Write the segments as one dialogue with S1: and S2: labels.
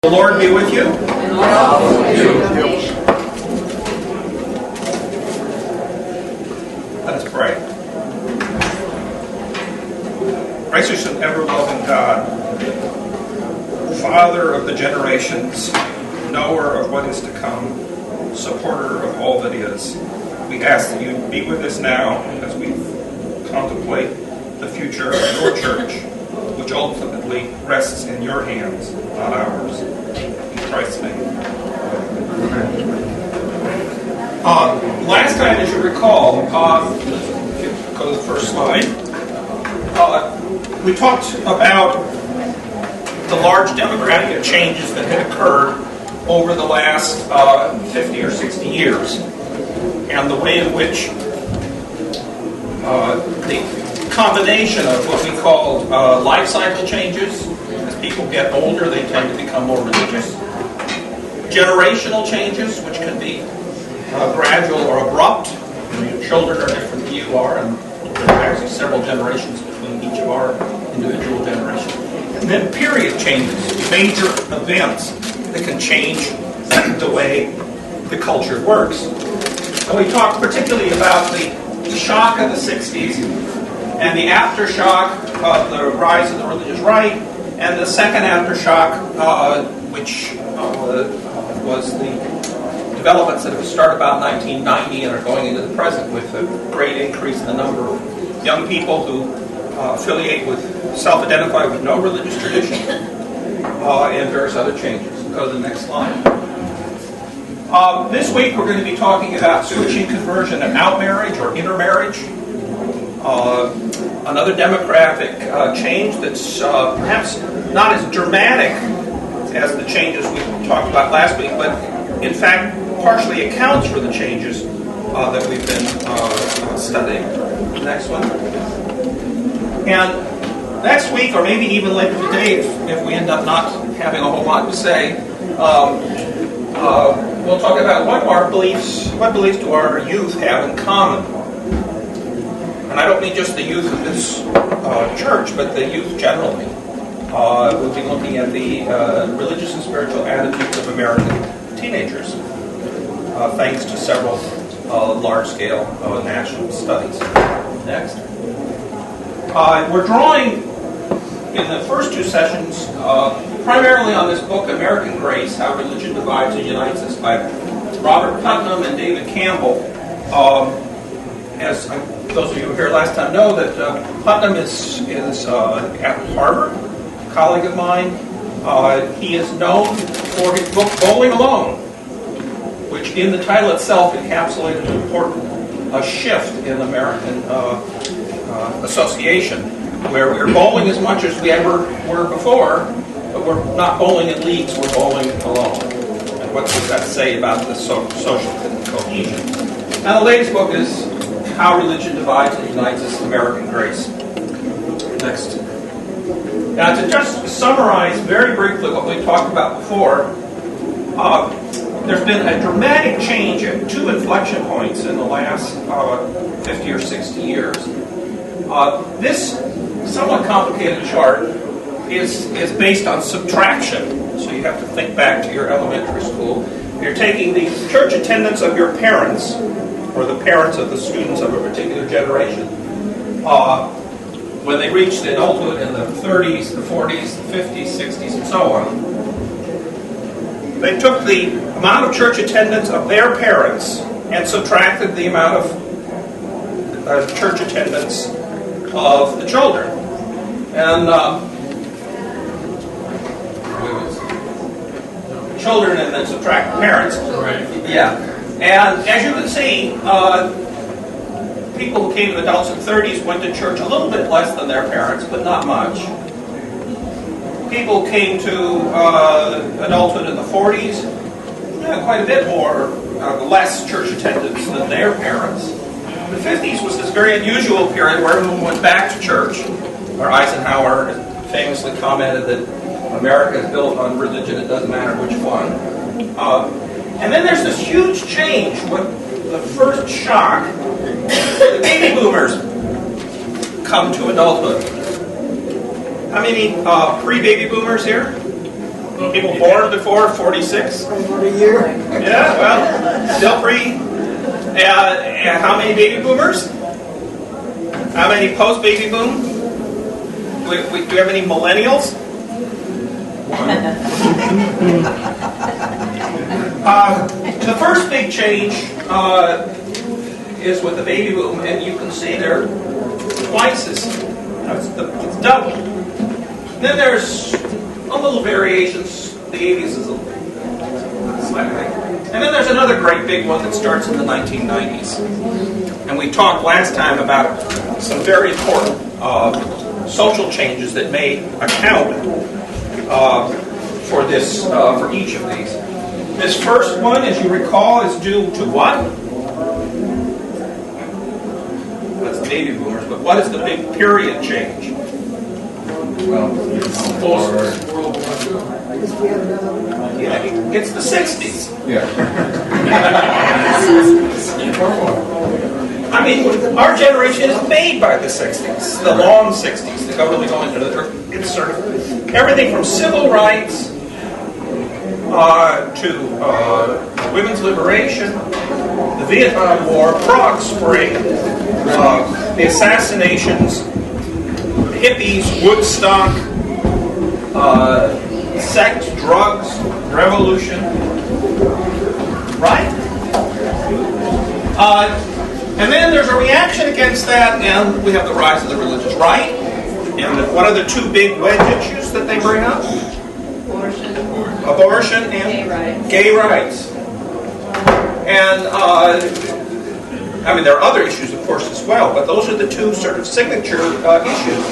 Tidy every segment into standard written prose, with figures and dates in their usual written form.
S1: The Lord be with you.
S2: And also with you.
S1: Let us pray. Gracious and ever-loving God, Father of the generations, knower of what is to come, supporter of all that is, we ask that you be with us now as we contemplate the future of your church, which ultimately rests in your hands, not ours. In Christ's name. Last time, as you recall, go to the first slide, we talked about the large demographic changes that had occurred over the last 50 or 60 years, and the way in which the combination of what we call life cycle changes. As people get older, they tend to become more religious. Generational changes, which can be gradual or abrupt. Your children are different than you are, and there are actually several generations between each of our individual generations. And then period changes, major events that can change the way the culture works. And we talked particularly about the shock of the 60s and the aftershock of the rise of the religious right, and the second aftershock, which was the developments that have started about 1990 and are going into the present, with a great increase in the number of young people who self-identify with no religious tradition, and various other changes. Go to the next slide. This week we're going to be talking about switching, conversion, and outmarriage or intermarriage. Another demographic change that's perhaps not as dramatic as the changes we talked about last week, but in fact partially accounts for the changes that we've been studying. Next one. And next week, or maybe even later today, if we end up not having a whole lot to say, we'll talk about what beliefs do our youth have in common. And I don't mean just the youth of this church, but the youth generally. We'll be looking at the religious and spiritual attitudes of American teenagers, thanks to several large-scale national studies. Next. We're drawing, in the first two sessions, primarily on this book, American Grace, How Religion Divides and Unites Us, by Robert Putnam and David Campbell. As those of you who were here last time know, that Putnam is at Harvard, a colleague of mine. He is known for his book, Bowling Alone, which in the title itself encapsulated an important shift in American association, where we're bowling as much as we ever were before, but we're not bowling in leagues, we're bowling alone. And what does that say about the social cohesion? Now, the latest book is How Religion Divides and Unites Us, American Grace. Next. Now, to just summarize very briefly what we talked about before, there's been a dramatic change at two inflection points in the last 50 or 60 years. This somewhat complicated chart is based on subtraction, so you have to think back to your elementary school. You're taking the church attendance of your parents, or the parents of the students of a particular generation, when they reached adulthood in the 30s, the 40s, the 50s, 60s, and so on. They took the amount of church attendance of their parents and subtracted the amount of church attendance of the children. And children and then subtract parents.
S2: Right.
S1: Yeah. And as you can see, people who came to adults in the 30s went to church a little bit less than their parents, but not much. People came to adulthood in the 40s, quite a bit more, less church attendance than their parents. The 50s was this very unusual period where everyone went back to church, where Eisenhower famously commented that America is built on religion, it doesn't matter which one. And then there's this huge change with the first shock. The baby boomers come to adulthood. How many pre-baby boomers here? People born before 46?
S3: About a year.
S1: Yeah, well, still pre. And how many baby boomers? How many post-baby boom? Do we have any millennials? The first big change is with the baby boom, and you can see they're twice as, it's double. Then there's a little variations. The 80s is a little slightly. And then there's another great big one that starts in the 1990s. And we talked last time about some very important social changes that may account for this, for each of these. This first one, as you recall, is due to what? That's the baby boomers, but what is the big period change?
S4: Well,
S3: World War II.
S1: Yeah, it's the 60s.
S4: yeah.
S1: I mean, our generation is made by the 60s, the long 60s. They really go into it's sort of everything from civil rights to women's liberation, the Vietnam War, Prague Spring, the assassinations, hippies, Woodstock, sex, drugs, revolution, right? And then there's a reaction against that, and we have the rise of the religious right. And what are the two big wedge issues that they bring up? Abortion and gay rights. And I mean, there are other issues, of course, as well, but those are the two sort of signature issues.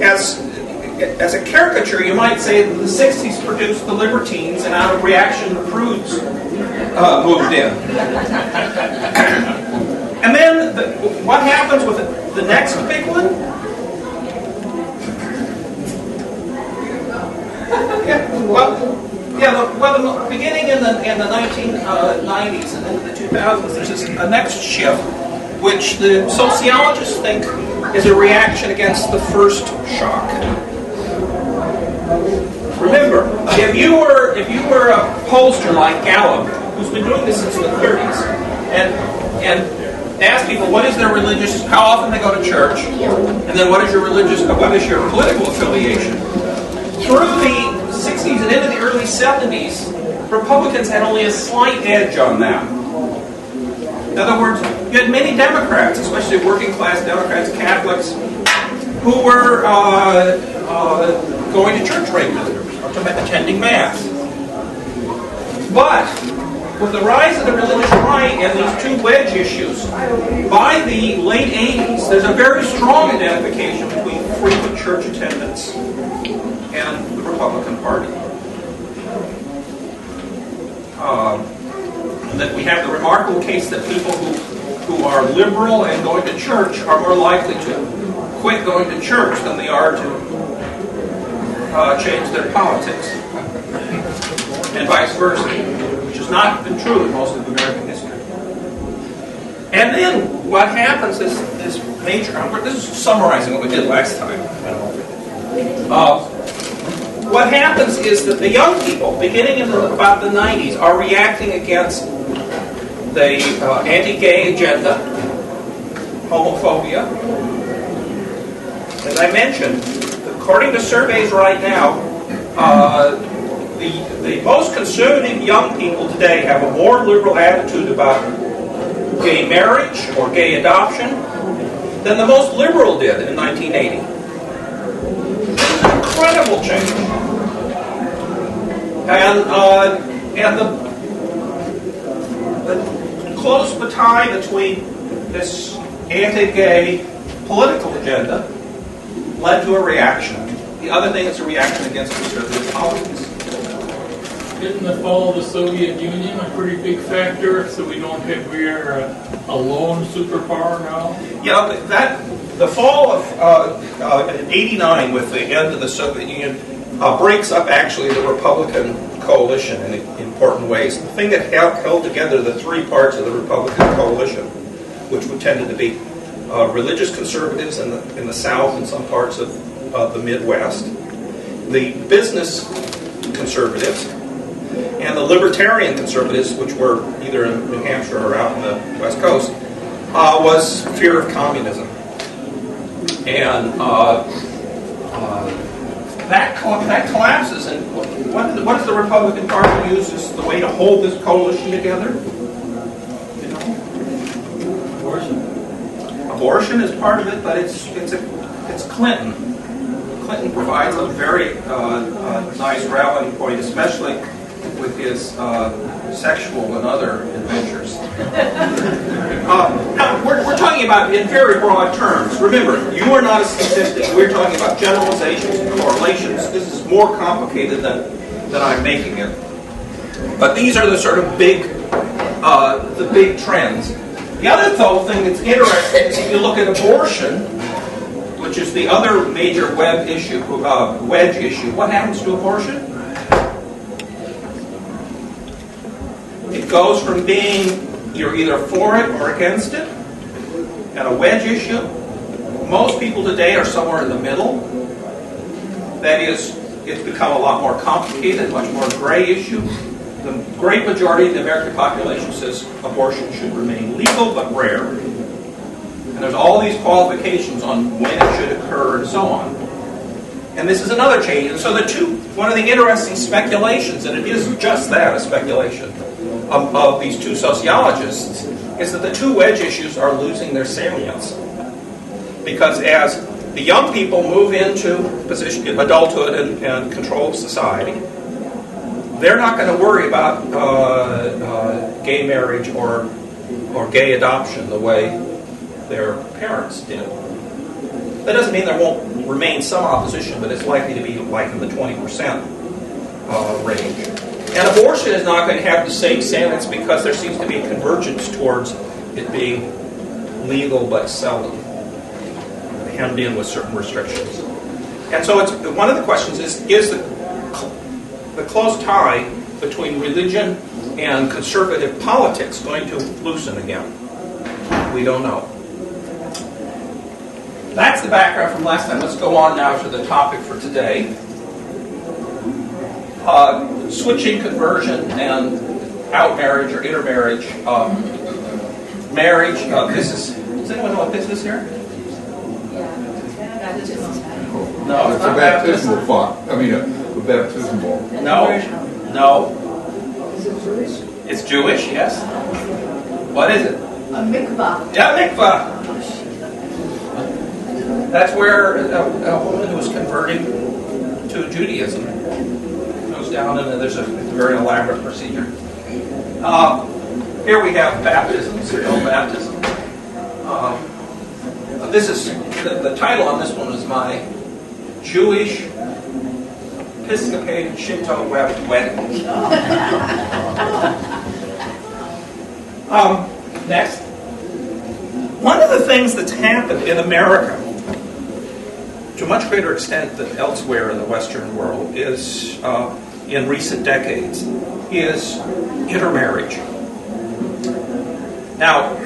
S1: As a caricature, you might say that the 60s produced the libertines, and out of reaction, the prudes moved in. And then, what happens with the next big one? Beginning in the 1990s and into the 2000s, there's a next shift, which the sociologists think is a reaction against the first shock. Remember, if you were a pollster like Gallup, who's been doing this since the 30s, and ask people what is their religious, how often they go to church, and then what is your political affiliation. Through the 60s and into the early 70s, Republicans had only a slight edge on that. In other words, you had many Democrats, especially working class Democrats, Catholics, who were going to church regularly, attending Mass. But with the rise of the religious right and these two wedge issues, by the late 80s, there's a very strong identification between frequent church attendance and the Republican Party. That we have the remarkable case that people who are liberal and going to church are more likely to quit going to church than they are to change their politics, and vice versa, which has not been true in most of American history. And then what happens is this major. This is summarizing what we did last time. What happens is that the young people, beginning in about the 90s, are reacting against the anti-gay agenda, homophobia. As I mentioned, according to surveys right now, the most conservative young people today have a more liberal attitude about gay marriage or gay adoption than the most liberal did in 1980. This is an incredible change. And the close tie between this anti-gay political agenda led to a reaction. The other thing is a reaction against conservative politics.
S5: Isn't the fall of the Soviet Union a pretty big factor? So we're a lone superpower now?
S1: Yeah, the fall of '89 with the end of the Soviet Union breaks up actually the Republican coalition in important ways. The thing that held together the three parts of the Republican coalition, which tended to be religious conservatives in the South and some parts of the Midwest, the business conservatives, and the libertarian conservatives, which were either in New Hampshire or out in the West Coast, was fear of communism. And that collapses, and what does the Republican Party use as the way to hold this coalition together? You know? Abortion is part of it, but it's Clinton. Clinton provides a very nice rallying point, especially with his sexual and other adventures. Now, we're talking about in very broad terms. Remember, you are not a statistic. We're talking about generalizations and correlations. This is more complicated than I'm making it. But these are the sort of big trends. The other thing that's interesting is if you look at abortion, which is the other major wedge issue, what happens to abortion? It goes from being you're either for it or against it, and a wedge issue. Most people today are somewhere in the middle. That is, it's become a lot more complicated, much more gray issue. The great majority of the American population says abortion should remain legal but rare. And there's all these qualifications on when it should occur and so on. And this is another change. And so one of the interesting speculations, and it is just that, a speculation, of these two sociologists, is that the two wedge issues are losing their salience. Because as the young people move into adulthood and control of society, they're not going to worry about gay marriage or gay adoption the way their parents did. That doesn't mean there won't remain some opposition, but it's likely to be like in the 20% range. And abortion is not going to have the same salience because there seems to be a convergence towards it being legal but seldom, hemmed in with certain restrictions. And so one of the questions is the close tie between religion and conservative politics going to loosen again? We don't know. That's the background from last time. Let's go on now to the topic for today. Switching, conversion, and outmarriage or intermarriage. Marriage. Does anyone know what this is here? No,
S4: It's a baptismal font. I mean, a baptismal.
S1: No. It's Jewish, yes. What is it?
S2: A mikvah.
S1: Yeah, mikvah. That's where a woman who is converting to Judaism goes down, and there's a very elaborate procedure. Here we have baptism, serial baptism. This is the title on this one is my Jewish Episcopalian Shinto wedding. Next. One of the things that's happened in America, to a much greater extent than elsewhere in the Western world, is in recent decades, is intermarriage. Now,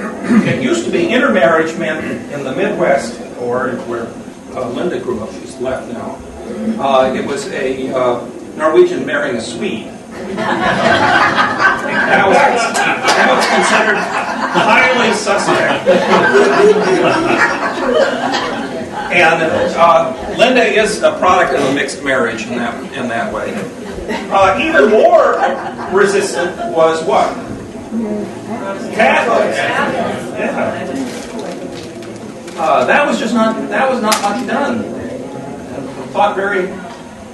S1: it used to be intermarriage meant in the Midwest, or where Linda grew up, she's left now, it was a Norwegian marrying a Swede. That was considered highly suspect. And Linda is a product of a mixed marriage in that way. Even more resistant was what? Catholics. Yeah. That was not much done.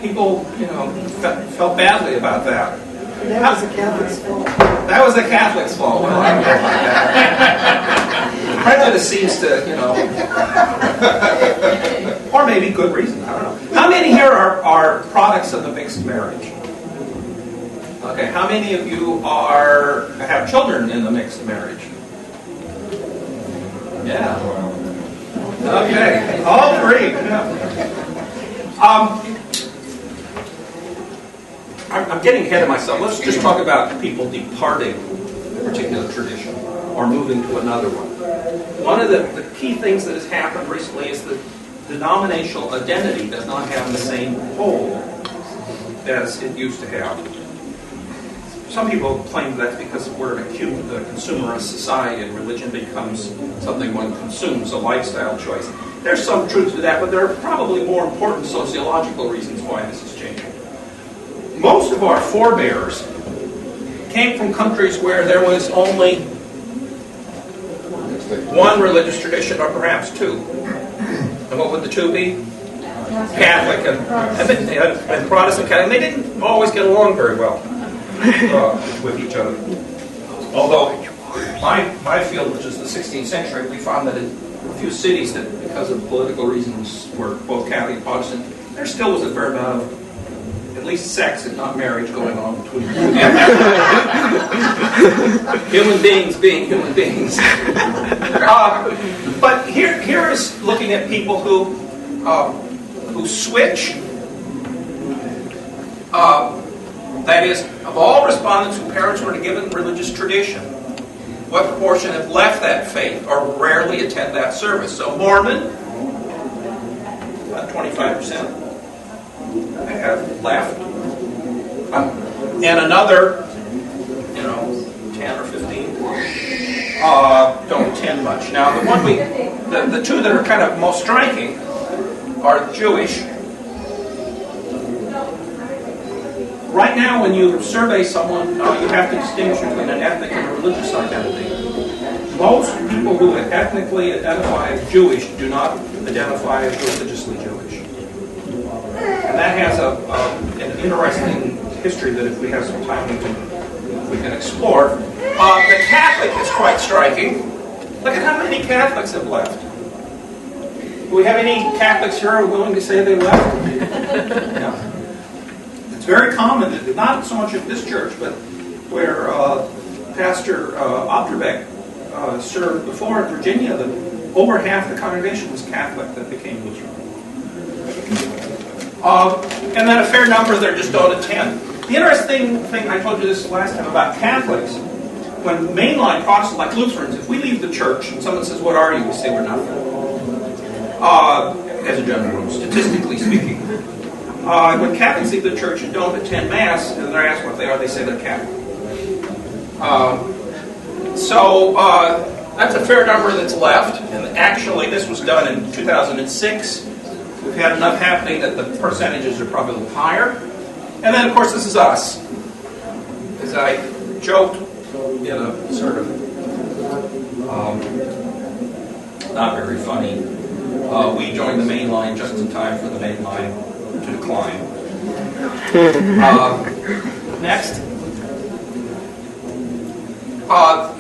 S1: People, felt badly about that.
S3: That was the Catholics' fault.
S1: That was the Catholics' fault. Well, I don't know about that. Prejudice seems to, or maybe good reason. I don't know. How many here are products of the mixed marriage? Okay, how many of you have children in the mixed marriage? Yeah. Okay, all three. Yeah. I'm getting ahead of myself. Let's just talk about people departing a particular tradition or moving to another one. One of the key things that has happened recently is that denominational identity does not have the same hold as it used to have. Some people claim that's because we're in a consumerist society and religion becomes something one consumes, a lifestyle choice. There's some truth to that, but there are probably more important sociological reasons why this is changing. Most of our forebears came from countries where there was only one religious tradition, or perhaps two. And what would the two be? Catholic and Protestant Catholic. They didn't always get along very well with each other. Although my field, which is the 16th century, we found that in a few cities that, because of political reasons, were both Catholic and Protestant, there still was a fair amount of at least sex, if not marriage, going on between human beings being human beings. But here is looking at people who switch. That is, of all respondents whose parents were in a given religious tradition, what proportion have left that faith or rarely attend that service? So Mormon, about 25%. Have left, and another, 10 or 15 don't attend much. Now, the two that are kind of most striking are Jewish. Right now, when you survey someone, you have to distinguish between an ethnic and a religious identity. Most people who ethnically identify as Jewish do not identify as religiously Jewish. And that has an interesting history that if we have some time we can explore. The Catholic is quite striking. Look at how many Catholics have left. Do we have any Catholics here who are willing to say they left? Yeah. It's very common, not so much at this church, but where Pastor Opterbeck served before in Virginia, that over half the congregation was Catholic that became Lutheran. And then a fair number there just don't attend. The interesting thing, I told you this last time about Catholics, when mainline Protestants, like Lutherans, if we leave the church and someone says, "What are you?" we say, "We're nothing." As a general rule, statistically speaking. When Catholics leave the church and don't attend Mass, and they're asked what they are, they say they're Catholic. So that's a fair number that's left. And actually, this was done in 2006. We've had enough happening that the percentages are probably higher. And then, of course, this is us. As I joked in a sort of not very funny, we joined the Mainline just in time for the Mainline to decline. Next.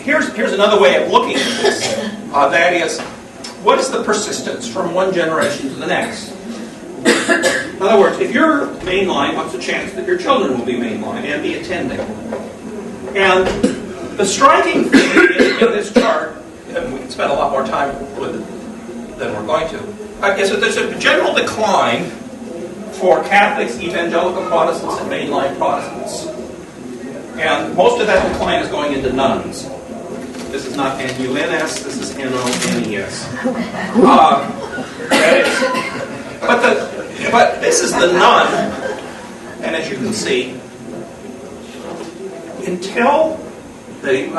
S1: Here's another way of looking at this. That is, what is the persistence from one generation to the next? In other words, if you're mainline, what's the chance that your children will be mainline and be attending? And the striking thing in this chart, and we can spend a lot more time with it than we're going to, is that there's a general decline for Catholics, Evangelical Protestants, and mainline Protestants. And most of that decline is going into nuns. This is not N-U-N-S, this is N-O-N-E-S. But this is the nun, and as you can see, until it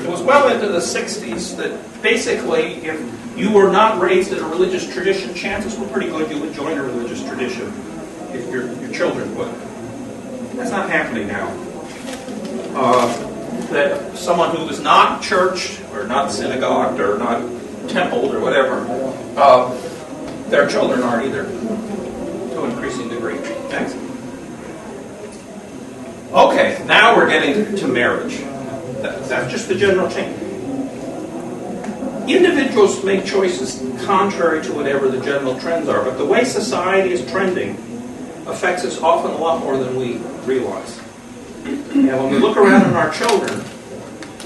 S1: was well into the 60s that basically if you were not raised in a religious tradition, chances were pretty good you would join a religious tradition if your children would. That's not happening now. That someone who is not churched or not synagogued or not templed or whatever, their children aren't either, to an increasing degree. Next. Okay, now we're getting to marriage. That's just the general change. Individuals make choices contrary to whatever the general trends are, but the way society is trending affects us often a lot more than we realize. And when we look around at our children,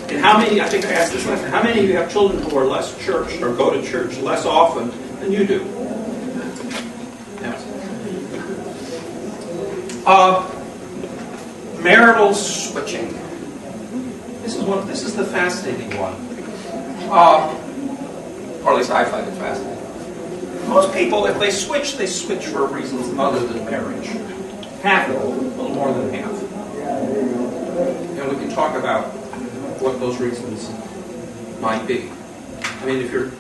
S1: and how many, I think I asked this last time, how many of you have children who are less churched or go to church less often than you do? Yes. Marital switching. This is the fascinating one. Or at least I find it fascinating. Most people, if they switch for reasons other than marriage. Half of them, a little more than half. And we can talk about what those reasons might be. I mean, if you're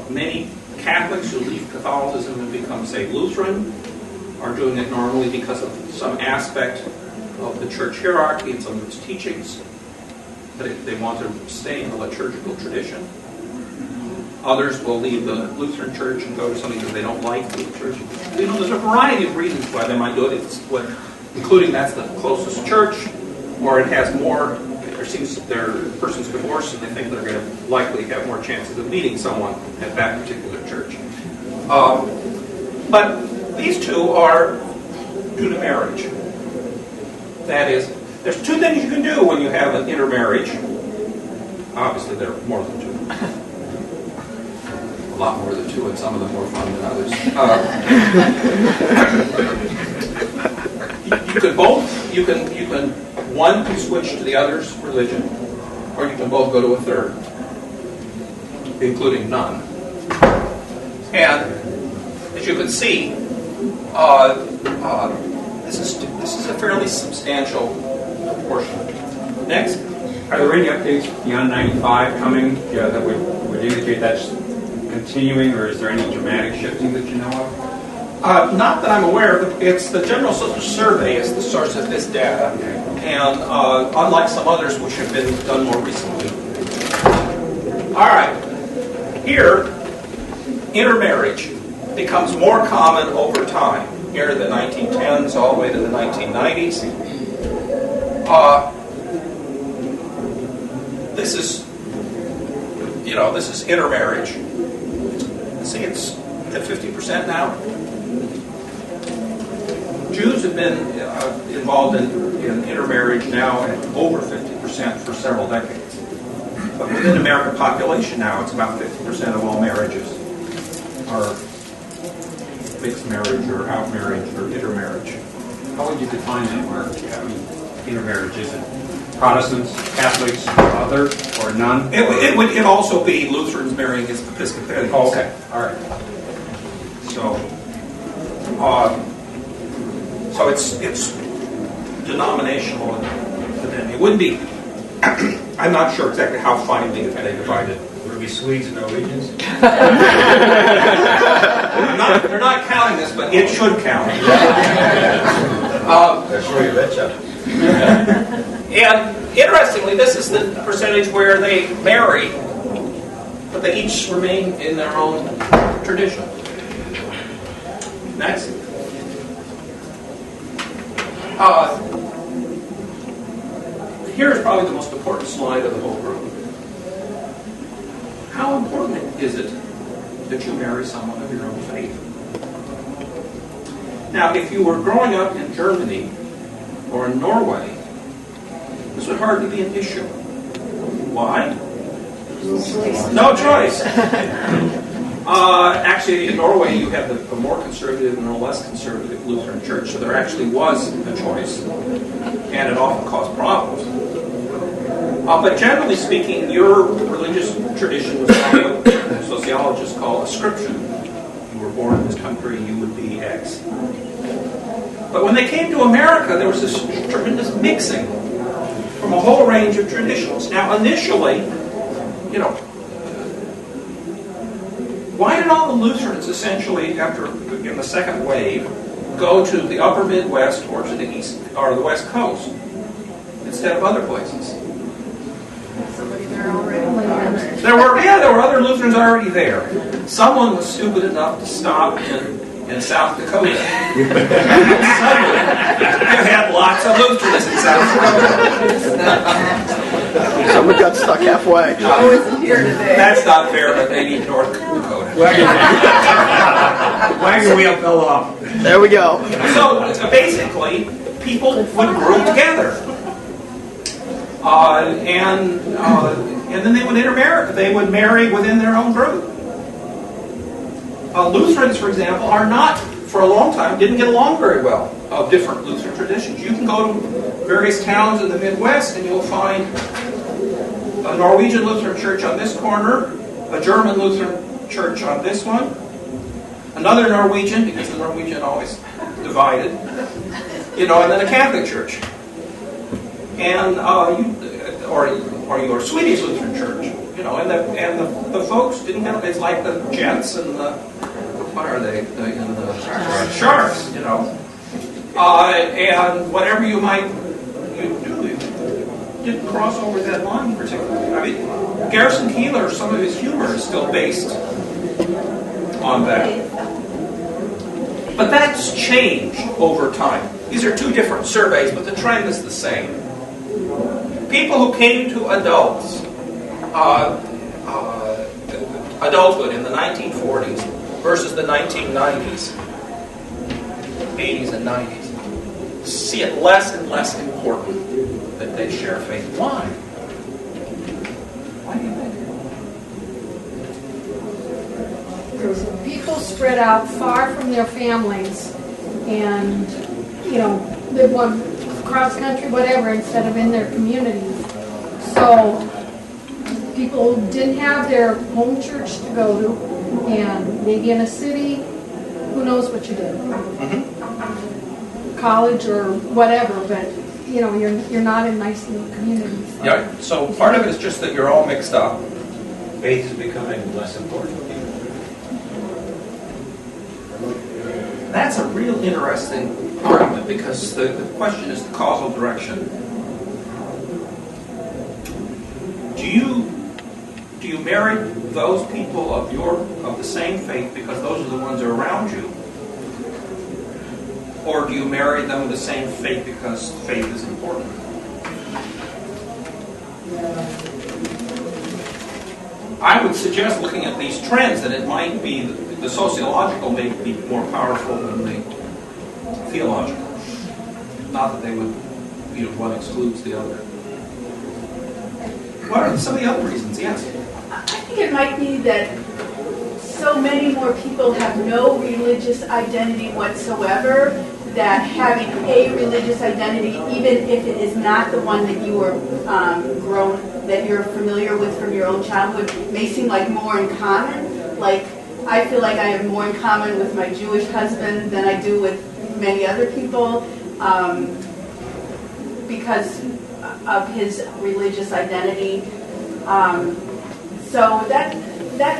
S1: many Catholics who leave Catholicism and become, say, Lutheran, are doing it normally because of some aspect of the church hierarchy and some of its teachings, but they want to stay in the liturgical tradition. Others will leave the Lutheran church and go to something that they don't like the liturgical. There's a variety of reasons why they might do it. Including that's the closest church, or it has more. Their person's divorced, and they think they're going to likely have more chances of meeting someone at that particular church. But these two are due to marriage. That is, there's two things you can do when you have an intermarriage. Obviously, there are more than two. A lot more than two, and some of them more fun than others. You can one can switch to the other's religion, or you can both go to a third, including none. And as you can see, this is a fairly substantial portion. Next.
S6: Are there any updates beyond 95 coming that would indicate that's continuing, or is there any dramatic shifting that you know of?
S1: Not that I'm aware of. It's the General Social Survey is the source of this data, and unlike some others which have been done more recently. All right, here, intermarriage becomes more common over time. Here, the 1910s all the way to the 1990s. This is intermarriage. See, it's at 50% now. Jews have been involved in intermarriage now at over 50% for several decades. But within the American population now, it's about 50% of all marriages are mixed marriage or out marriage or intermarriage.
S6: How would you define that, Mark? I mean, intermarriage, is it Protestants, Catholics, other, or none?
S1: It would also be Lutherans marrying Episcopalians.
S6: Oh, okay. All right.
S1: So it's denominational, and then it wouldn't be. I'm not sure exactly how finely they divided.
S7: Would it be Swedes and Norwegians?
S1: They're not counting this, but it should count.
S7: That's sure you betcha.
S1: And interestingly, this is the percentage where they marry, but they each remain in their own tradition. Next. Here's probably the most important slide of the whole group. How important is it that you marry someone of your own faith? Now, if you were growing up in Germany or in Norway, this would hardly be an issue. Why? No choice. Actually, in Norway, you have a more conservative and a less conservative Lutheran church, so there actually was a choice, and it often caused problems. But generally speaking, your religious tradition was what sociologists call ascription. You were born in this country, you would be X. But when they came to America, there was this tremendous mixing from a whole range of traditions. Now, initially, why did all the Lutherans essentially, in the second wave, go to the upper Midwest or to the east or the West Coast instead of other places? There were other Lutherans already there. Someone was stupid enough to stop in South Dakota. Suddenly, you had lots of Lutherans in South Dakota.
S3: Someone got stuck halfway.
S2: I wasn't here today.
S1: That's not fair, but maybe North Dakota.
S6: Wagon wheel fell off.
S3: There we go.
S1: So basically, people would group together, and then they would intermarry. They would marry within their own group. Lutherans, for example, are not, for a long time, didn't get along very well of different Lutheran traditions. You can go to various towns in the Midwest, and you'll find a Norwegian Lutheran church on this corner, a German Lutheran church on this one, another Norwegian, because the Norwegian always divided, and then a Catholic church. And or your Swedish Lutheran church, and the folks didn't have, it's like the Jets and the, what are they, the Sharks, and whatever you do, you didn't cross over that line particularly. I mean, Garrison Keillor, some of his humor is still based on that. But that's changed over time. These are two different surveys, but the trend is the same. People who came to adulthood in the 1940s versus the 1990s, 80s and 90s, see it less and less important that they share faith. Why? Why do you think?
S2: Because people spread out far from their families and, live one cross country, whatever, instead of in their communities. So people didn't have their home church to go to, and maybe in a city, who knows what you did. College or whatever, but you're not in nice little communities.
S1: Yeah, so part of it is just that you're all mixed up.
S7: Faith is becoming less important.
S1: That's a real interesting argument, because the question is the causal direction. Do you marry those people of the same faith because those are the ones that are around you? Or do you marry them of the same faith because faith is important? I would suggest, looking at these trends, that it might be the sociological may be more powerful than the theological. Not that they would, one excludes the other. What are some of the other reasons? Yes.
S8: I think it might be that so many more people have no religious identity whatsoever, that having a religious identity, even if it is not the one that you were that you're familiar with from your own childhood, may seem like more in common. Like, I feel like I have more in common with my Jewish husband than I do with many other people, because of his religious identity. So that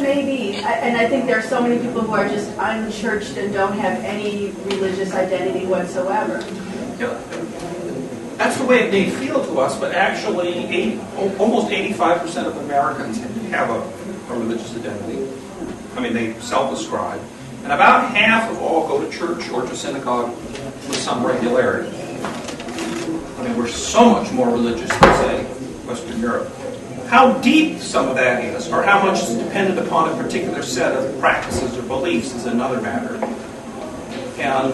S8: may be, and I think there are so many people who are just unchurched and don't have any religious identity whatsoever.
S1: Yeah. That's the way it may feel to us, but actually almost 85% of Americans have a religious identity. I mean, they self-ascribe. And about half of all go to church or to synagogue with some regularity. I mean, we're so much more religious than, say, Western Europe. How deep some of that is, or how much is dependent upon a particular set of practices or beliefs, is another matter. And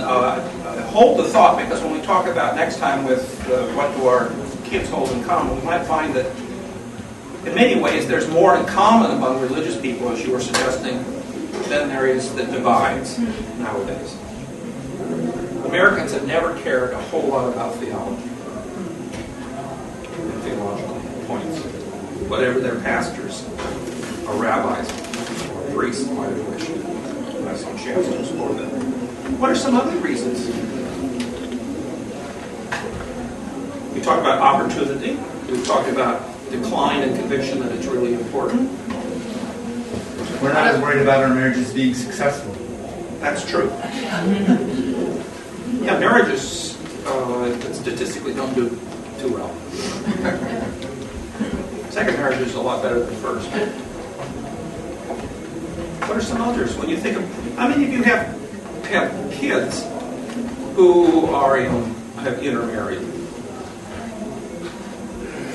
S1: hold the thought, because when we talk about next time with what do our kids hold in common, we might find that in many ways there's more in common among religious people, as you were suggesting, than there is that divides nowadays. Americans have never cared a whole lot about theology and theological points, whatever their pastors or rabbis or priests might have wished. Have some chance to explore that. What are some other reasons? We talked about opportunity. We've talked about decline and conviction that it's really important.
S9: We're not as worried about our marriages being successful.
S1: That's true. Yeah, marriages statistically don't do too well. Second marriage is a lot better than first. What are some others? When you think of, how many of you have kids who are have intermarried?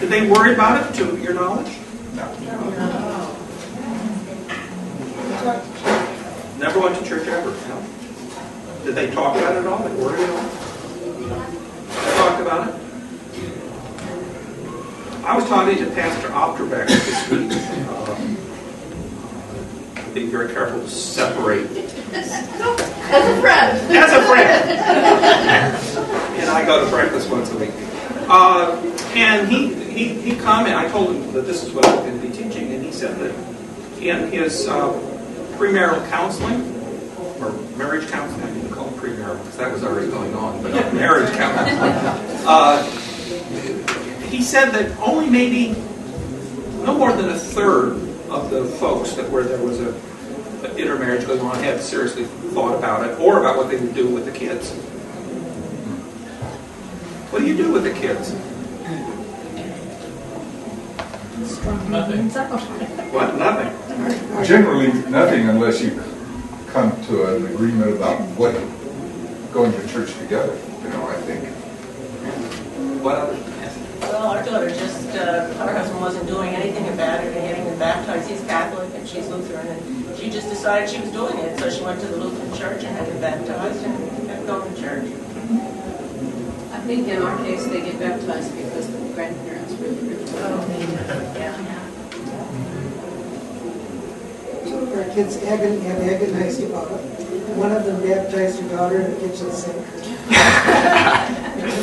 S1: Did they worry about it, to your knowledge? No. Never went to church ever. No. Did they talk about it at all? Did they worry at all? They talked about it? I was talking to Pastor Opterbeck this week. Being very careful to separate.
S8: As a friend.
S1: As a friend. And I go to breakfast once a week. And he commented, I told him that this is what I'm going to be teaching, and he said that in his premarital counseling, or marriage counseling, I didn't call it premarital because that was already going on, but marriage counseling. He said that only maybe no more than a third of the folks that where there was an intermarriage going on had seriously thought about it or about what they would do with the kids. What do you do with the kids?
S5: Nothing.
S1: What? Nothing.
S4: Generally, nothing unless you come to an agreement about what going to church together. I think.
S1: What other?
S10: Well, our daughter just, her husband wasn't doing anything about it and getting them baptized. He's Catholic and she's Lutheran, and she just decided she was doing it. So she went to the Lutheran church and had them baptized and kept going to church.
S11: I think in our case they get baptized because the grandparents really
S10: Yeah.
S12: Two of our kids have agonized about it. One of them baptized her daughter in the kitchen sink to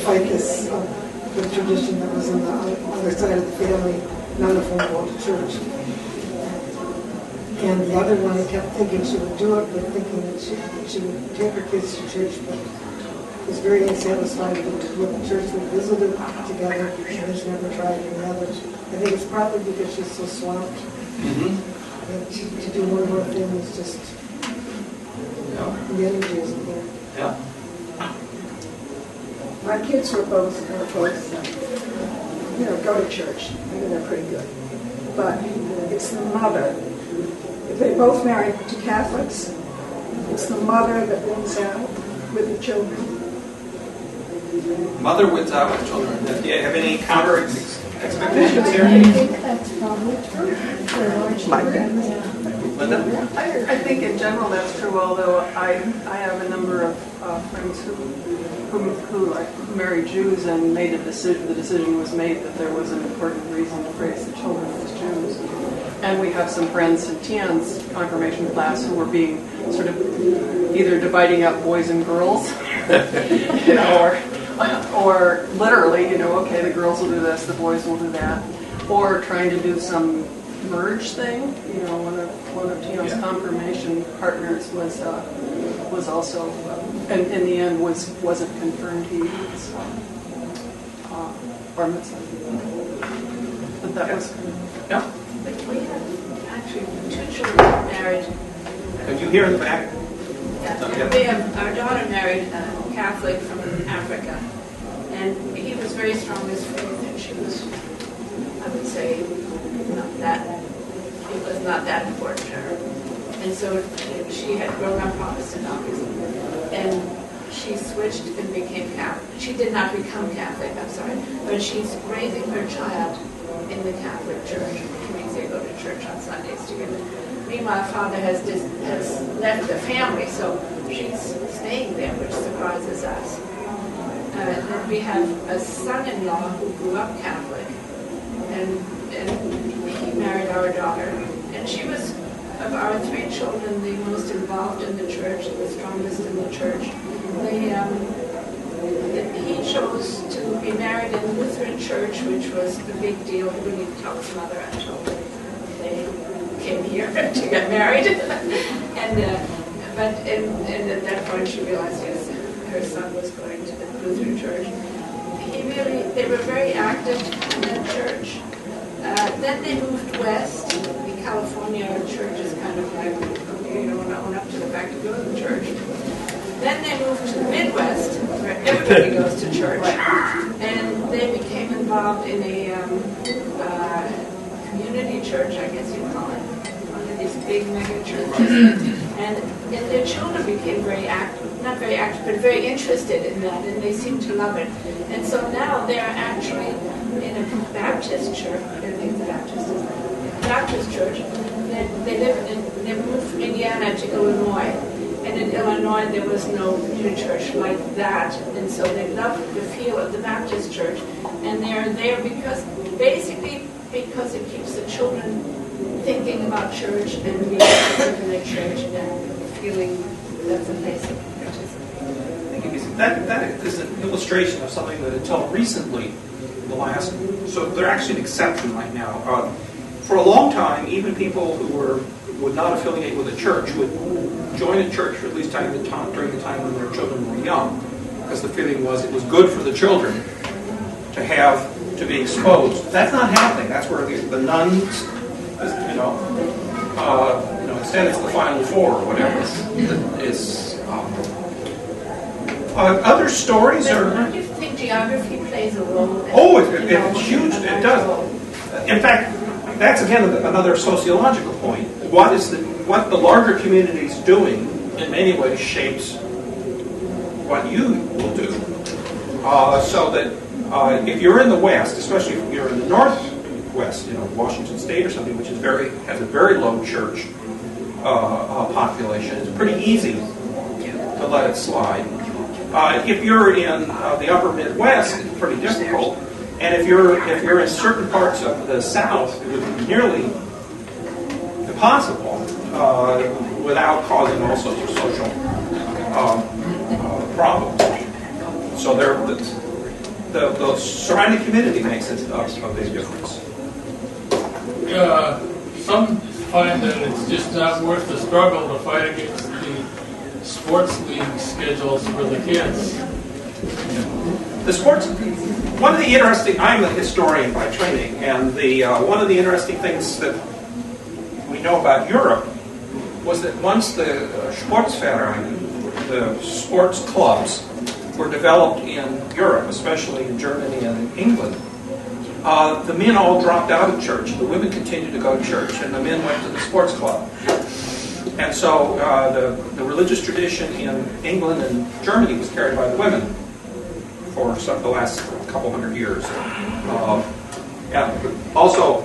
S12: fight this the tradition that was on the other side of the family. None of them go to church. And the other one kept thinking she would do it, but thinking that she would take her kids to church, but was very unsatisfied with the church we visited together and has never tried any others. I think it's probably because she's so swamped. And to do more and more things, just the energy isn't there.
S1: Yeah.
S13: My kids were both go to church. I mean, they're pretty good. But it's the mother. If they both married to Catholics, it's the mother that wins out with the children.
S1: Mother wins out with children. Do you have any counter expectations here?
S2: I think that's probably true. For a large degree.
S1: Linda?
S14: I think in general that's true, although I have a number of friends who married Jews and made a decision. The decision was made that there was an important reason to raise the children as Jews. And we have some friends in Tian's confirmation class who were being sort of either dividing up boys and girls, or literally, okay, the girls will do this, the boys will do that, or trying to do some merge thing. One of Tian's confirmation partners was also, and in the end wasn't confirmed. He was bar mitzvah. But that was kind of.
S1: Yeah.
S11: We have actually 2 children married.
S1: Can you hear in the back?
S11: We have our daughter married a Catholic from Africa, and he was very strong in his faith, and she was, I would say, it was not that important to her. And so she had grown up Protestant, obviously, and she switched and became Catholic. She did not become Catholic, I'm sorry, but she's raising her child in the Catholic Church, which means they go to church on Sundays together. Meanwhile, father has left the family, so she's staying there, which surprises us. Then we have a son-in-law who grew up Catholic, and he married our daughter. And she was, of our 3 children, the most involved in the church, the strongest in the church. He chose to be married in the Lutheran church, which was a big deal. He wouldn't even tell his mother until they came here to get married. and at that point she realized, yes, her son was going to the Lutheran church. They were very active in that church. Then they moved west. In California, church is kind of like, okay, you don't want to own up to the fact you go to the church. Then they moved to the Midwest, where everybody goes to church. And they became involved in a community church, I guess you'd call it. One of these big mega churches. And their children became very active, not very active, but very interested in that, and they seemed to love it. And so now they're actually in a Baptist church. I think the Baptist church. They moved from Indiana to Illinois. And in Illinois, there was no new church like that. And so they loved the feel of the Baptist church. And they're there because it keeps the children thinking about church and being active in the church and feeling that's a place of participation.
S1: That is an illustration of something that until recently, so they're actually an exception right now. For a long time, even people who were would not affiliate with a church would join a church for at least during the time when their children were young, because the feeling was it was good for the children to be exposed. That's not happening. That's where the nuns, instead it's the Final Four or whatever. Other stories are.
S11: Don't you think geography plays a role?
S1: Oh, it's huge. It does. In fact, that's again another sociological point. What the larger community is doing in many ways shapes what you will do. So that if you're in the West, especially if you're in the Northwest, Washington State or something, which has a very low church population, it's pretty easy to let it slide. If you're in the upper Midwest, it's pretty difficult. And if you're in certain parts of the South, it would be nearly impossible without causing all sorts of social problems. So the surrounding community makes it a big difference.
S5: Some find that it's just not worth the struggle to fight against the sports league schedules for the kids.
S1: The sports. One of the interesting. I'm a historian by training, and one of the interesting things that we know about Europe was that once the Sportsvereine, the sports clubs, were developed in Europe, especially in Germany and in England, the men all dropped out of church. The women continued to go to church, and the men went to the sports club. And so the religious tradition in England and Germany was carried by the women for the last couple hundred years. And also,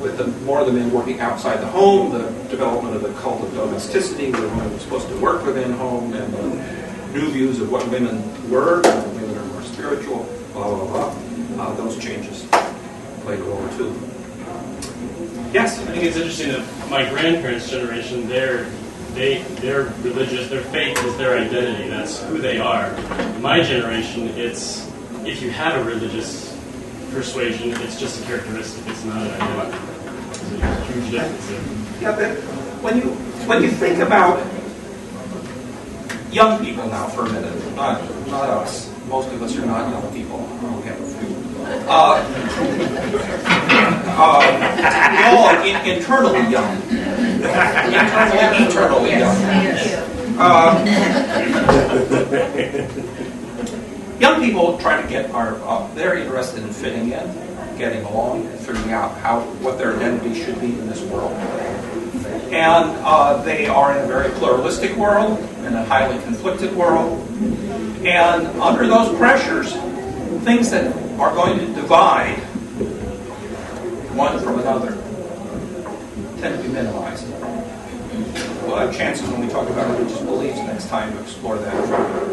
S1: with more of the men working outside the home, the development of the cult of domesticity, where women were supposed to work within home, and the new views of what women were, and women are more spiritual, blah, blah, blah. Those changes played a role too. Yes?
S15: I think it's interesting that my grandparents' generation, their religious, their faith is their identity. That's who they are. My generation, it's if you have a religious persuasion, it's just a characteristic. It's not an identity. There's a huge difference there.
S1: Yeah, but when you think about young people now for a minute, not us. Most of us are not young people. We have a few. All internally young. Eternally young. Young people try to they're interested in fitting in, getting along, and figuring out what their identity should be in this world. And they are in a very pluralistic world, in a highly conflicted world. And under those pressures, things that are going to divide one from another tend to be minimized. We'll have chances when we talk about religious beliefs next time to explore that further.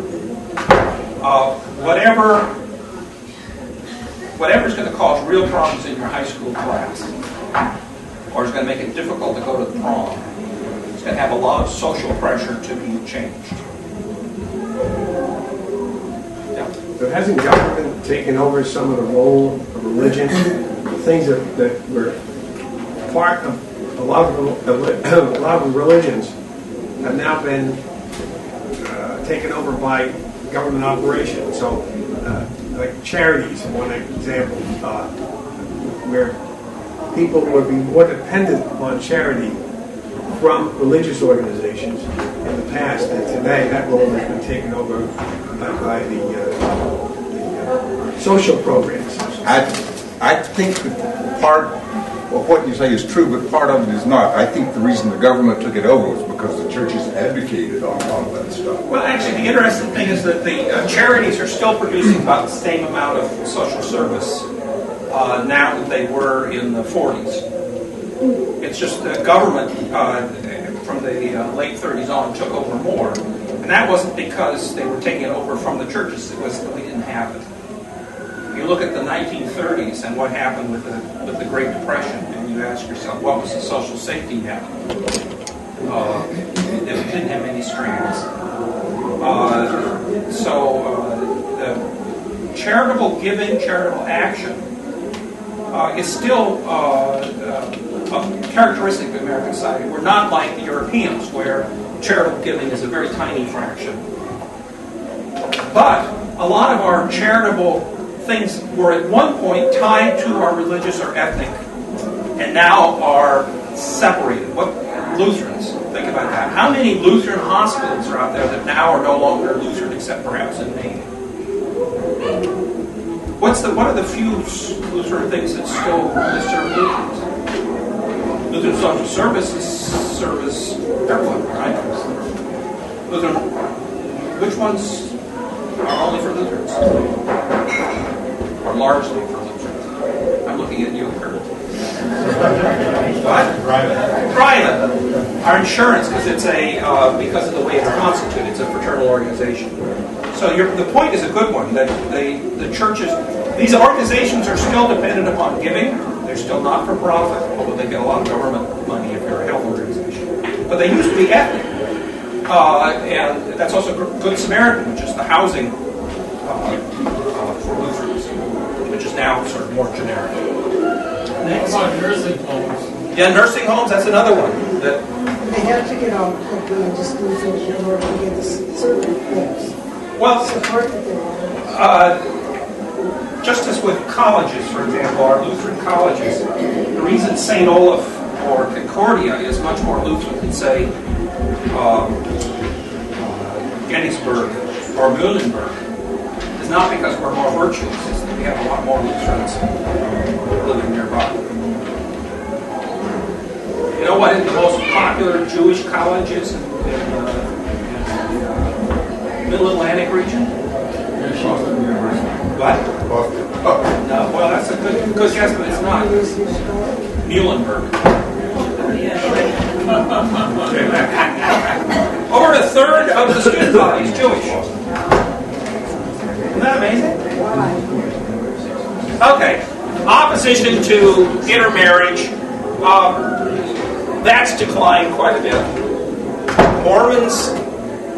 S1: Whatever's going to cause real problems in your high school class, or is going to make it difficult to go to the prom, it's going to have a lot of social pressure to be changed.
S16: But hasn't government taken over some of the role of religion? Things that were part of a lot of religions have now been taken over by government operations. So, like charities, one example, where people would be more dependent upon charity from religious organizations in the past, and today that role has been taken over by the social programs.
S4: I think that part of what you say is true, but part of it is not. I think the reason the government took it over was because the churches advocated on all of that stuff.
S1: Well, actually, the interesting thing is that the charities are still producing about the same amount of social service now that they were in the 40s. It's just the government from the late 30s on took over more. And that wasn't because they were taking it over from the churches. It was that we didn't have it. You look at the 1930s and what happened with the Great Depression, and you ask yourself, what was the social safety net? It didn't have any strings. The charitable giving, charitable action is still characteristic of American society. We're not like the Europeans, where charitable giving is a very tiny fraction. But a lot of our charitable things were at one point tied to our religious or ethnic, and now are separated. What Lutherans, think about that. How many Lutheran hospitals are out there that now are no longer Lutheran, except perhaps in name? What are the few Lutheran things that still serve Lutherans? Lutheran social services service everyone, right? Lutheran, which ones are only for Lutherans? Or largely for Lutherans? I'm looking at you, Kurt. What? Private. Our insurance, because it's because of the way it's constituted, it's a fraternal organization. So the point is a good one, that the churches, these organizations are still dependent upon giving. They're still not for profit, although they get a lot of government money if you're a health organization. But they used to be ethnic. And that's also Good Samaritan, which is the housing for Lutherans, which is now sort of more generic. Next.
S5: What about nursing homes?
S1: Yeah, nursing homes, that's another one.
S12: They have to get on being just Lutheran in order to get certain things.
S1: Well,
S12: support that they want.
S1: Just as with colleges, for example, our Lutheran colleges, the reason St. Olaf or Concordia is much more Lutheran than, say, Gettysburg or Muhlenberg is not because we're more virtuous, it's that we have a lot more Lutherans living nearby. You know what the most popular Jewish college is in the Middle Atlantic region?
S4: Boston University.
S1: What?
S4: Boston.
S1: No, well, that's a good guess, but it's not. Muhlenberg. Over a third of the student body is Jewish. Isn't that amazing? Okay. Opposition to intermarriage. That's declined quite a bit. Mormons,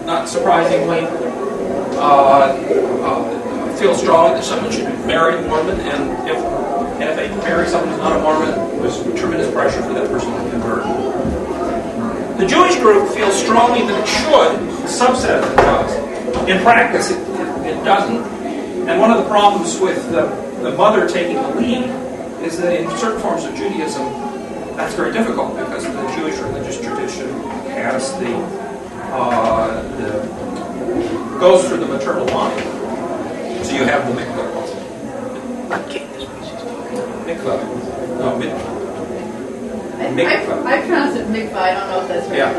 S1: not surprisingly, feel strongly that someone should marry a Mormon, and if they marry someone who's not a Mormon, there's tremendous pressure for that person to convert. The Jewish group feels strongly that it should, a subset of it does. In practice, it doesn't. And one of the problems with the mother taking the lead is that in certain forms of Judaism, that's very difficult because the Jewish religious tradition has goes through the maternal line. So you have the mikvah. Mikvah. No, mikvah.
S8: I pronounce it mikvah. I don't know if that's right.
S1: Yeah,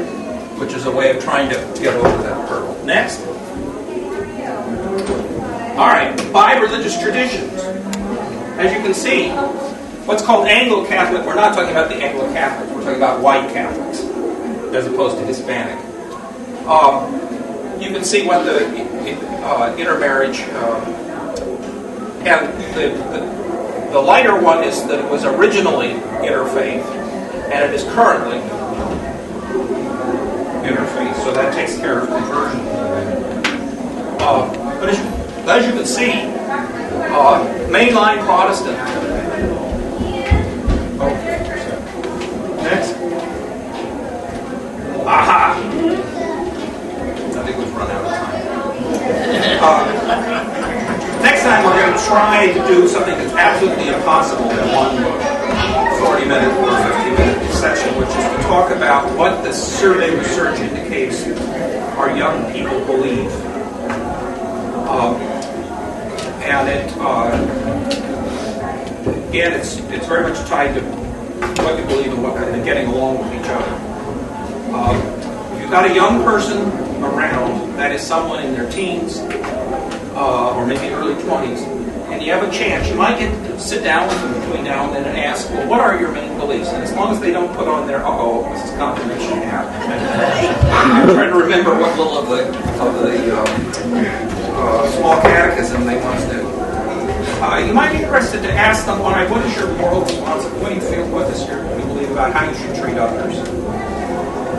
S1: which is a way of trying to get over that hurdle. Next. All right, by religious traditions. As you can see, what's called Anglo-Catholic, we're not talking about the Anglo-Catholics, we're talking about white Catholics, as opposed to Hispanic. You can see what the intermarriage, and the lighter one is that it was originally interfaith, and it is currently interfaith, so that takes care of conversion. But as you can see, mainline Protestant. Next. Aha! I think we've run out of time. Next time we're going to try to do something that's absolutely impossible in one 40-minute or 50-minute session, which is to talk about what the survey research indicates our young people believe. And it's very much tied to what you believe and getting along with each other. If you've got a young person around, that is someone in their teens or maybe early 20s, and you have a chance, you might get to sit down with them between now and then and ask, well, what are your main beliefs? And as long as they don't put on their, this is confirmation hat. I'm trying to remember what little of the small catechism they once knew. You might be interested to ask them, what is your moral responsibility? What do you feel? What is you believe about how you should treat others?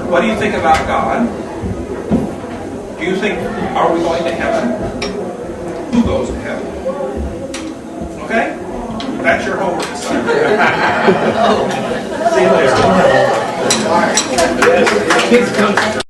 S1: What do you think about God? Do you think, are we going to heaven? Who goes to heaven? Okay? That's your homework assignment.
S16: See you later. Yes, kids come.